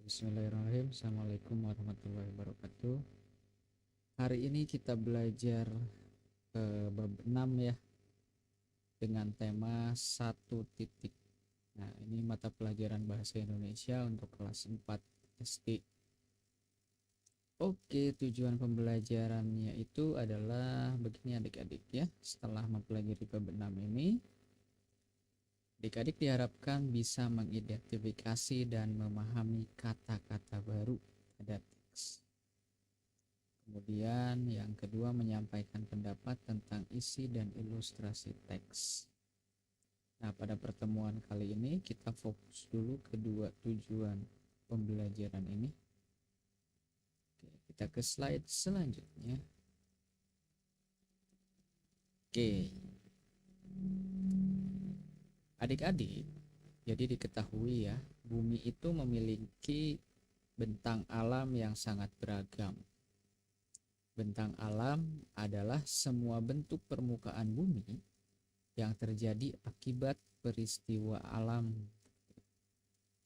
Bismillahirrahmanirrahim. Assalamualaikum warahmatullahi wabarakatuh. Hari ini kita belajar bab 6 ya, dengan tema 1 titik. Nah, ini mata pelajaran bahasa Indonesia untuk kelas 4 SD. Oke, tujuan pembelajarannya itu adalah begini adik-adik ya. Setelah mempelajari bab 6 ini, adik-adik diharapkan bisa mengidentifikasi dan memahami kata-kata baru pada teks. Kemudian yang kedua, menyampaikan pendapat tentang isi dan ilustrasi teks. Nah, pada pertemuan kali ini kita fokus dulu kedua tujuan pembelajaran ini. Oke, kita ke slide selanjutnya. Oke. Adik-adik, jadi diketahui ya, bumi itu memiliki bentang alam yang sangat beragam. Bentang alam adalah semua bentuk permukaan bumi yang terjadi akibat peristiwa alam.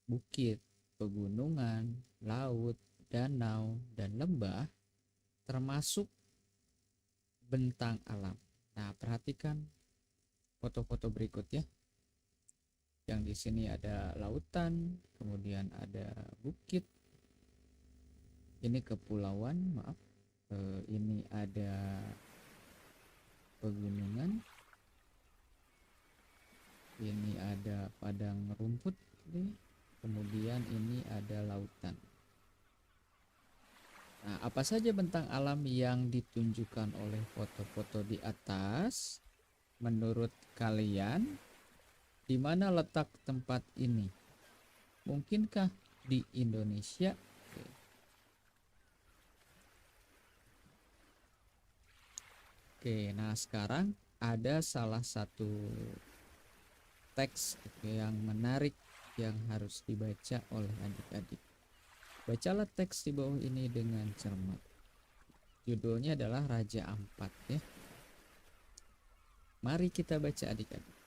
Bukit, pegunungan, laut, danau, dan lembah termasuk bentang alam. Nah, perhatikan foto-foto berikut ya. Yang di sini ada lautan, kemudian ada bukit. Ini kepulauan, maaf. Ini ada pegunungan. Ini ada padang rumput, kemudian ini ada lautan. Nah, apa saja bentang alam yang ditunjukkan oleh foto-foto di atas? Menurut kalian, di mana letak tempat ini? Mungkinkah di Indonesia? Oke, nah sekarang ada salah satu teks yang menarik yang harus dibaca oleh adik-adik. Bacalah teks di bawah ini dengan cermat. Judulnya adalah Raja Ampat ya. Mari kita baca adik-adik.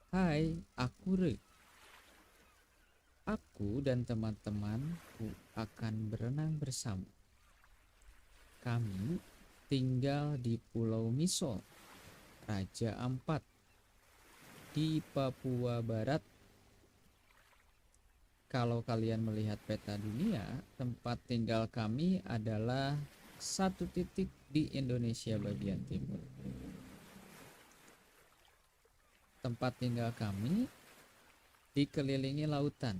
Hai, aku Re. Aku dan teman-temanku akan berenang bersama. Kami tinggal di Pulau Misol, Raja Ampat, di Papua Barat. Kalau kalian melihat peta dunia, tempat tinggal kami adalah 1 titik di Indonesia bagian timur. Tempat tinggal kami dikelilingi lautan.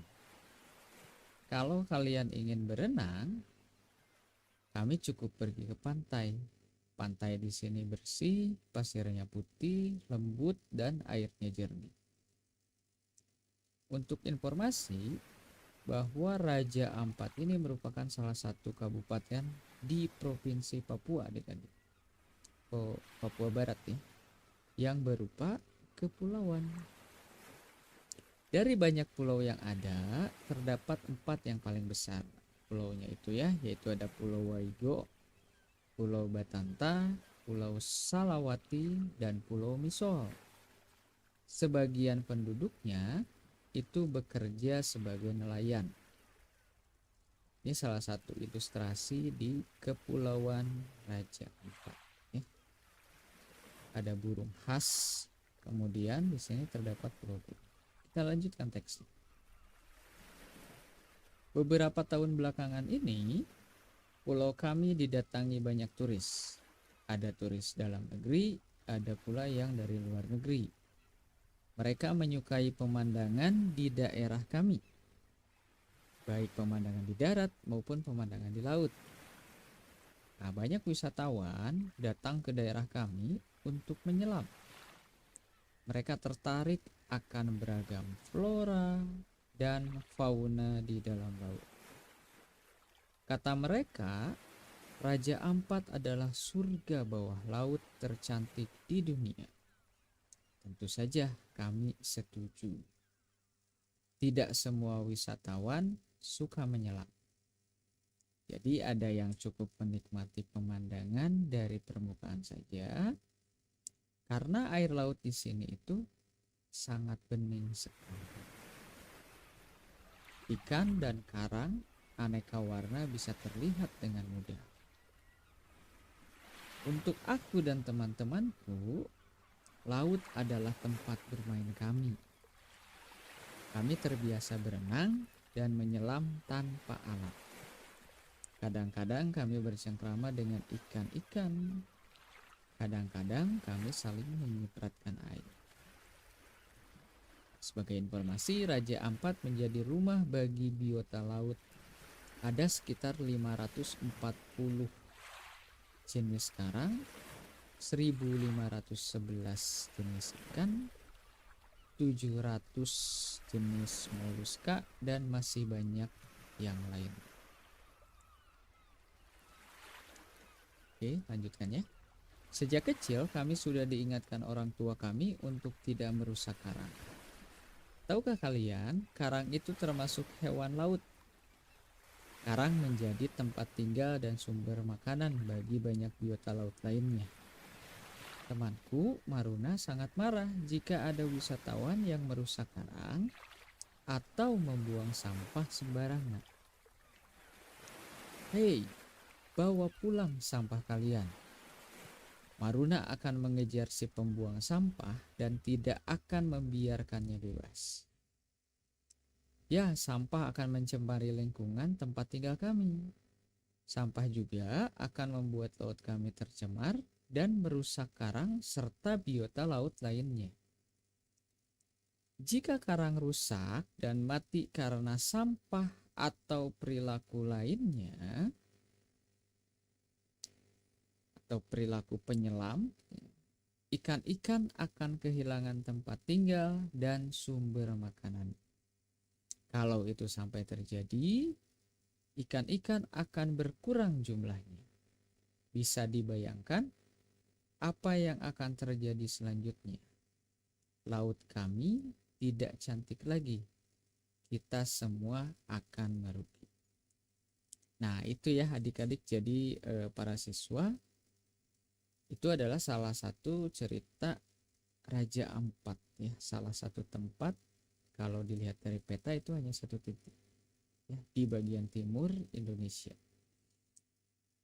Kalau kalian ingin berenang, kami cukup pergi ke pantai. Pantai di sini bersih, pasirnya putih, lembut, dan airnya jernih. Untuk informasi, bahwa Raja Ampat ini merupakan salah satu kabupaten di Provinsi Papua, adik-adik. Papua Barat ya, yang berupa kepulauan. Dari banyak pulau yang ada, terdapat 4 yang paling besar. Pulaunya itu ya, yaitu ada Pulau Waigo, Pulau Batanta, Pulau Salawati, dan Pulau Misol. Sebagian penduduknya itu bekerja sebagai nelayan. Ini salah satu ilustrasi di Kepulauan Raja Ampat. Ya. Ada burung khas, kemudian di sini terdapat pulau. Kita lanjutkan teksnya. Beberapa tahun belakangan ini, pulau kami didatangi banyak turis. Ada turis dalam negeri, ada pula yang dari luar negeri. Mereka menyukai pemandangan di daerah kami, baik pemandangan di darat maupun pemandangan di laut. Nah, banyak wisatawan datang ke daerah kami untuk menyelam. Mereka tertarik akan beragam flora dan fauna di dalam laut. Kata mereka, Raja Ampat adalah surga bawah laut tercantik di dunia. Tentu saja kami setuju. Tidak semua wisatawan suka menyelam. Jadi ada yang cukup menikmati pemandangan dari permukaan saja, karena air laut di sini itu sangat bening sekali. Ikan dan karang aneka warna bisa terlihat dengan mudah. Untuk aku dan teman-temanku, laut adalah tempat bermain kami. Kami terbiasa berenang dan menyelam tanpa alat. Kadang-kadang kami bercengkrama dengan ikan-ikan. Kadang-kadang kami saling menyipratkan air. Sebagai informasi, Raja Ampat menjadi rumah bagi biota laut. Ada sekitar 540 jenis karang, 1511 jenis ikan, 700 jenis moluska, dan masih banyak yang lain. Oke, lanjutkan ya. Sejak kecil kami sudah diingatkan orang tua kami untuk tidak merusak karang. Tahukah kalian, karang itu termasuk hewan laut. Karang menjadi tempat tinggal dan sumber makanan bagi banyak biota laut lainnya. Temanku Maruna sangat marah jika ada wisatawan yang merusak karang atau membuang sampah sembarangan. Hei, bawa pulang sampah kalian. Maruna akan mengejar si pembuang sampah dan tidak akan membiarkannya bebas. Ya, sampah akan mencemari lingkungan tempat tinggal kami. Sampah juga akan membuat laut kami tercemar dan merusak karang serta biota laut lainnya. Jika karang rusak dan mati karena sampah atau perilaku lainnya, atau perilaku penyelam, ikan-ikan akan kehilangan tempat tinggal dan sumber makanan. Kalau itu sampai terjadi, ikan-ikan akan berkurang jumlahnya. Bisa dibayangkan apa yang akan terjadi selanjutnya. Laut kami tidak cantik lagi. Kita semua akan merugi. Nah, itu ya adik-adik, jadi para siswa, itu adalah salah satu cerita Raja Ampat ya, salah satu tempat kalau dilihat dari peta itu hanya satu titik ya, di bagian timur Indonesia.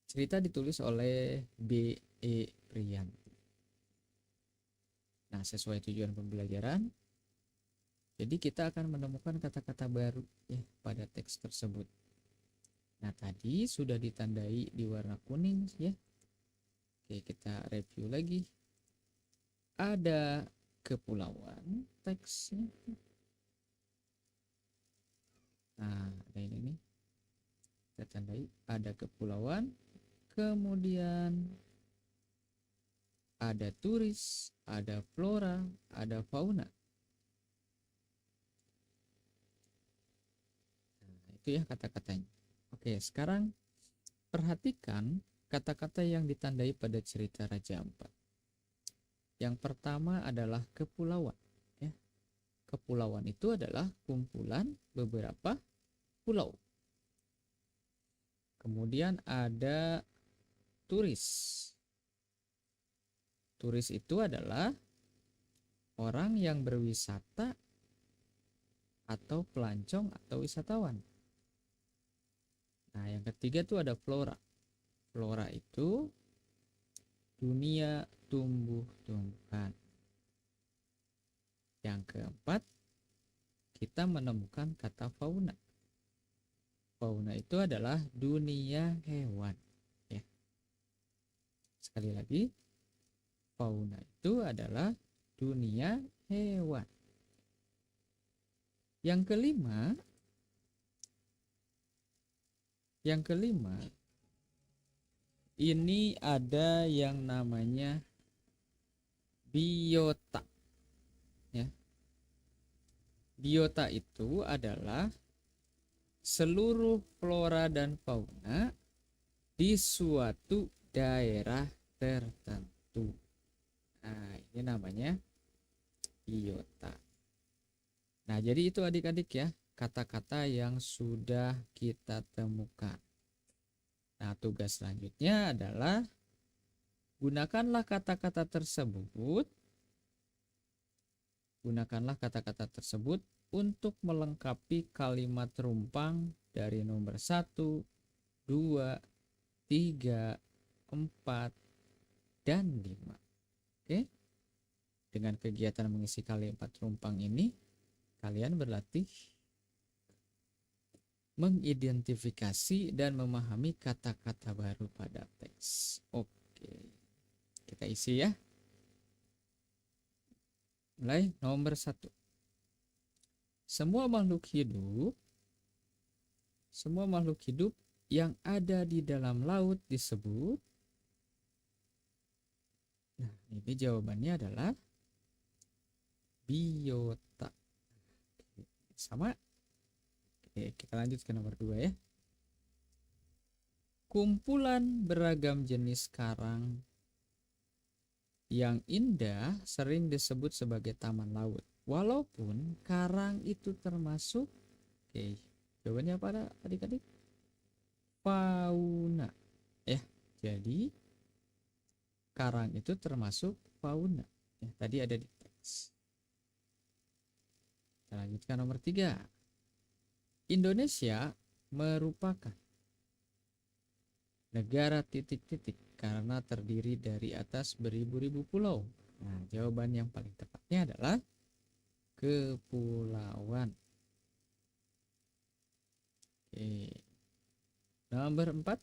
Cerita ditulis oleh B.E. Priyanti. Nah, sesuai tujuan pembelajaran, jadi kita akan menemukan kata-kata baru ya pada teks tersebut. Nah, tadi sudah ditandai di warna kuning ya. Oke, kita review lagi. Ada kepulauan teksnya. Nah, ada ini nih. Kita tandai ada kepulauan, kemudian ada turis, ada flora, ada fauna. Nah, itu ya kata-katanya. Oke, sekarang perhatikan kata-kata yang ditandai pada cerita Raja Ampat. Yang pertama adalah kepulauan. Ya. Kepulauan itu adalah kumpulan beberapa pulau. Kemudian ada turis. Turis itu adalah orang yang berwisata atau pelancong atau wisatawan. Nah, yang ketiga itu ada flora. Flora itu dunia tumbuh-tumbuhan. Yang keempat, kita menemukan kata fauna. Fauna itu adalah dunia hewan. Ya. Sekali lagi, fauna itu adalah dunia hewan. Yang kelima, ini ada yang namanya biota. Ya. Biota itu adalah seluruh flora dan fauna di suatu daerah tertentu. Nah, ini namanya biota. Nah, jadi itu adik-adik ya, kata-kata yang sudah kita temukan. Nah, tugas selanjutnya adalah gunakanlah kata-kata tersebut untuk melengkapi kalimat rumpang dari nomor 1, 2, 3, 4, dan 5. Oke. Dengan kegiatan mengisi kalimat rumpang ini, kalian berlatih mengidentifikasi dan memahami kata-kata baru pada teks. Oke. Kita isi ya. Mulai nomor 1. Semua makhluk hidup yang ada di dalam laut disebut. Nah, ini jawabannya adalah biota. Sama. Oke, kita lanjut ke nomor 2 ya. Kumpulan beragam jenis karang yang indah sering disebut sebagai taman laut. Walaupun karang itu termasuk, oke, jawabannya apa adik-adik? Fauna. Ya, jadi karang itu termasuk fauna. Ya, tadi ada di teks. Kita lanjutkan nomor 3. Indonesia merupakan negara titik-titik karena terdiri dari atas beribu-ribu pulau. Nah, jawaban yang paling tepatnya adalah kepulauan. Oke. Nomor 4.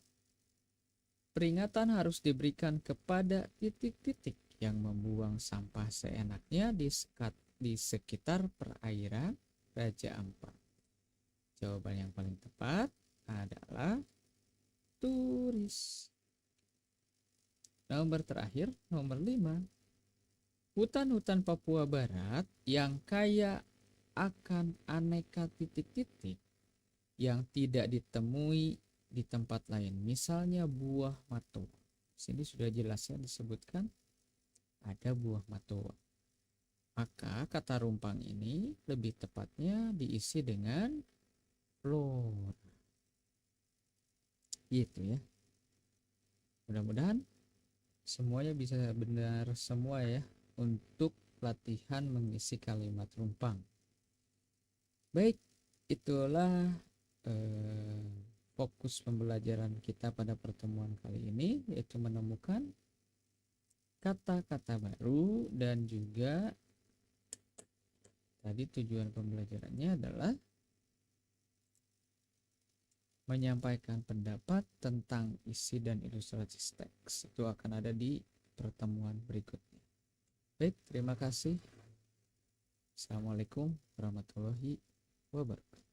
Peringatan harus diberikan kepada titik-titik yang membuang sampah seenaknya di sekitar perairan Raja Ampat. Jawaban yang paling tepat adalah turis. Nomor terakhir, nomor 5. Hutan-hutan Papua Barat yang kaya akan aneka titik-titik yang tidak ditemui di tempat lain, misalnya buah matoa. Sini sudah jelasnya disebutkan ada buah matoa. Maka kata rumpang ini lebih tepatnya diisi dengan flora. Gitu ya. Mudah-mudahan semuanya bisa benar semua ya untuk latihan mengisi kalimat rumpang. Baik, itulah fokus pembelajaran kita pada pertemuan kali ini, yaitu menemukan kata-kata baru dan juga tadi tujuan pembelajarannya adalah menyampaikan pendapat tentang isi dan ilustrasi teks. Itu akan ada di pertemuan berikutnya. Baik, terima kasih. Assalamualaikum warahmatullahi wabarakatuh.